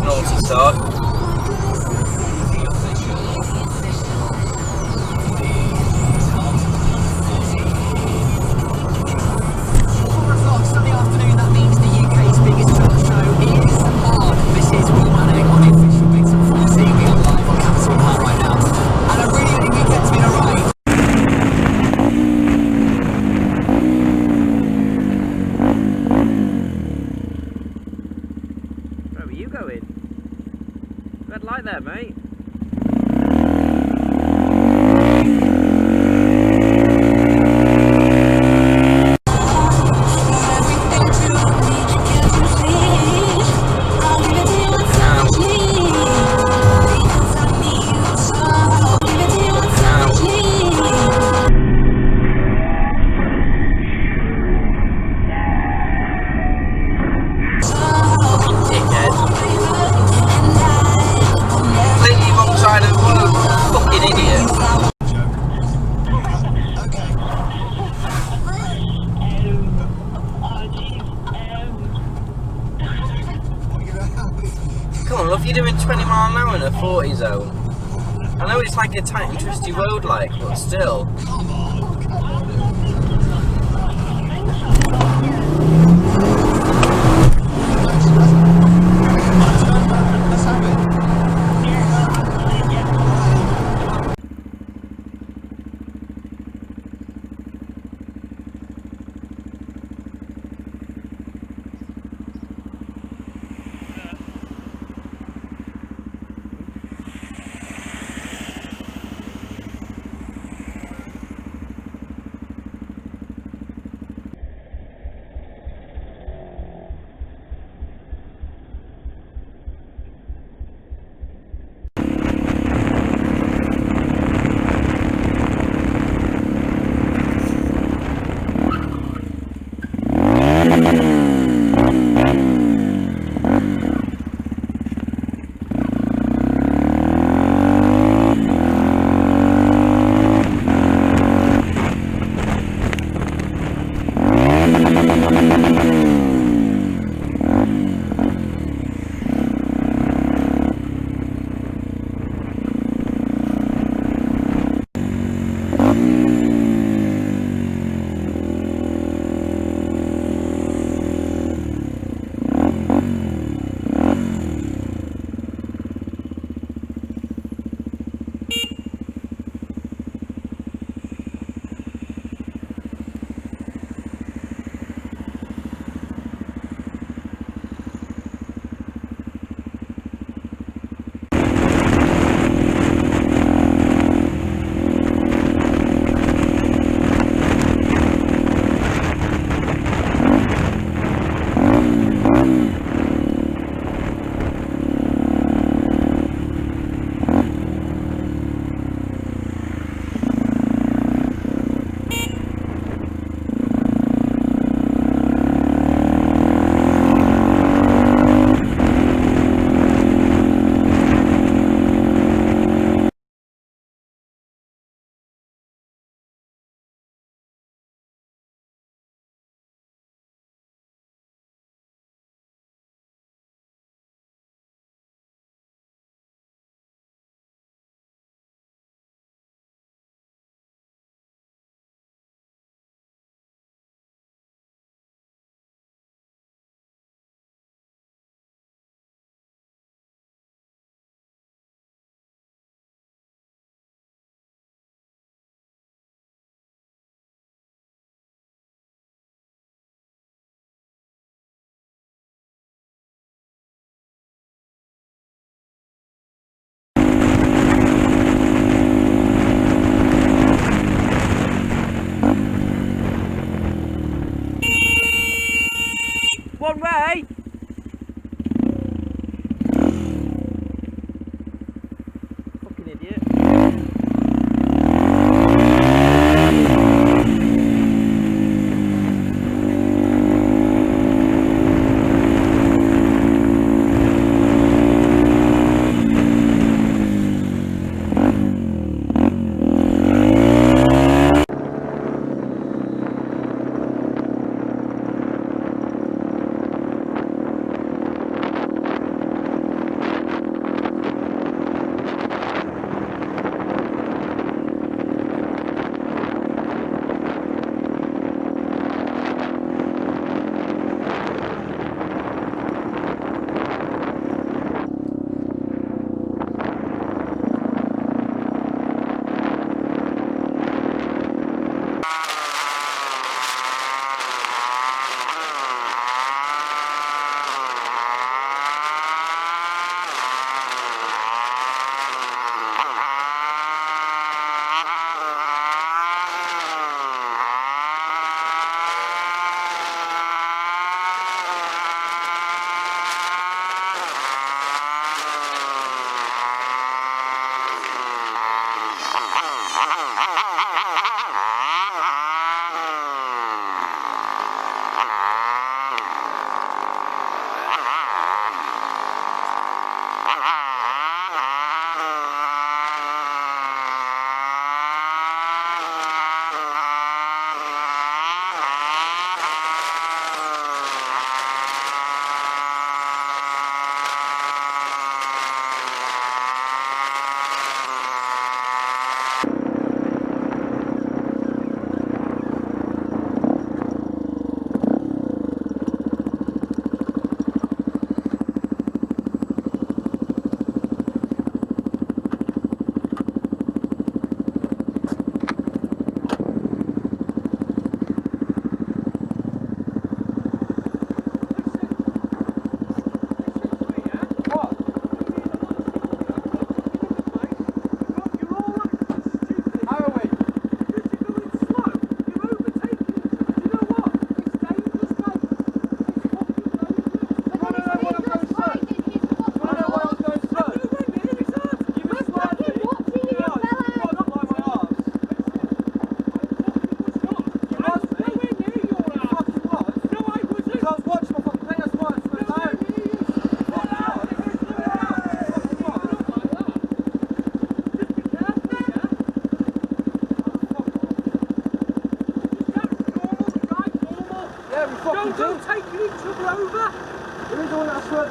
naughty start. Sunday afternoon, that means the UK's biggest travel show is on. This is Will Manning on the official Bits and 40. We are live on Capital Park right now. And a really good weekend's been alright. Where were you going? Red light there, mate. Come on, love, you're doing 20 mile an hour in a 40 zone. I know it's like a tight and twisty road, like, but still.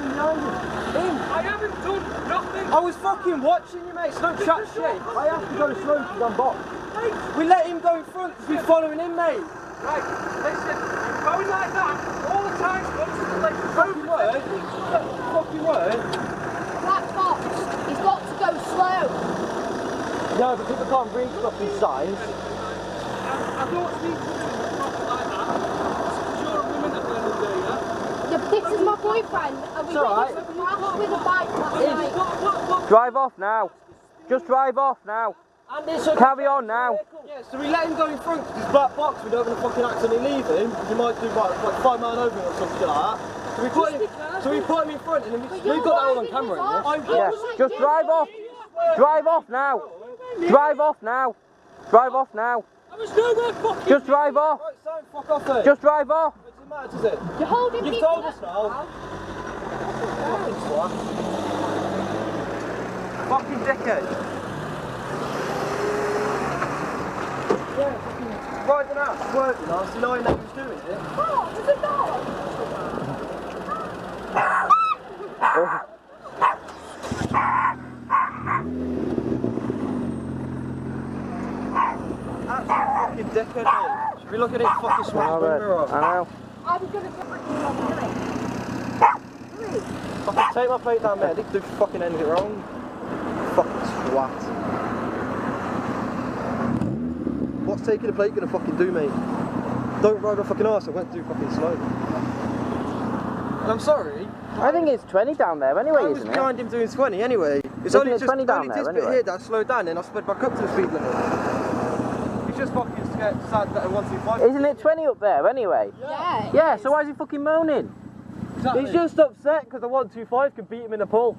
from behind you. Him. I haven't done nothing. I was fucking watching you, mate, so don't chat shit. I have to go slow because I'm boxed. We let him go in front because we're following him, mate. Right, listen, you're going like that all the time. Fucking word. Fucking word. Black box, he's got to go slow. No, but people can't read fucking signs. I don't speak to you like that. Because you're a woman at the end of the day, yeah? Yeah, but this is my boyfriend, and we alright. crashed with a bike last night. Drive off now. Just drive off now. And it's a Carry on now. Yeah, so we let him go in front because he's black box. We don't want to fucking accidentally leave him. He might do like 5 mile over him or something like that. So we put him in front, and then we've got that all on camera. Yes. Just drive off. Drive off now. Drive off now. Drive off now. I was nowhere fucking. Just drive off. Right, son, fuck off then. Just drive off. It doesn't matter, does it? You're holding You've people told us up now. Fucking swat. Fucking dickhead. Yeah, fucking riding out, swerving us, denying that he was doing it. Oh, there's a dog. Absolute fucking dickhead, mate. Should we look at it fucking smash mirror off? I know. I'm going to Fucking take my plate down, mate. I didn't do fucking anything wrong. Fucking swat. What's taking the plate gonna fucking do, mate? Don't ride my fucking arse, I went too fucking slow. And I'm sorry. I think it's 20 down there anyway, I was isn't it? behind him doing 20 anyway. It's Isn't only it just 20 down only there this bit anyway? here that I slowed down and I sped back up to the speed limit. He's just fucking scared, sad that I 125. Isn't it 20 up there anyway? Yeah. Yeah, so why is he fucking moaning? Exactly. He's just upset because the 125 can beat him in a pull.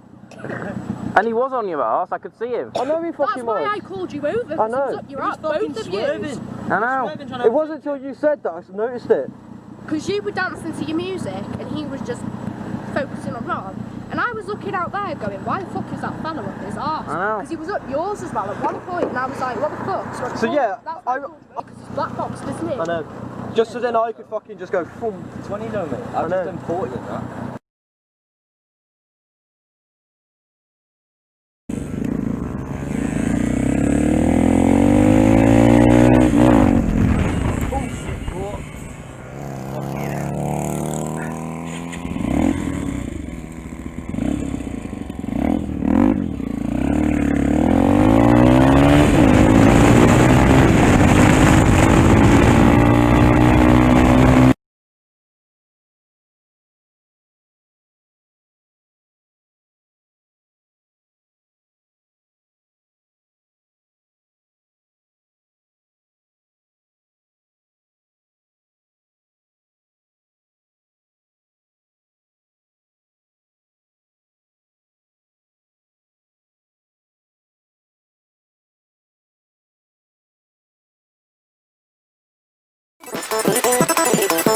And he was on your arse, I could see him. I know he That's fucking why was. I called you over. I know. It was up your ass, both of you. I know. It wasn't until you said that I noticed it. Because you were dancing to your music and he was just focusing on Ron. And I was looking out there going, why the fuck is that fella up his arse? I know. Because he was up yours as well at one point, and I was like, what the fuck? So, I So called- yeah, that's why I called you, because it's black boxed, isn't it? I know. Just so then I could fucking just go, boom. 20 no, mate. I I've know. just done 40 in that. Thank you.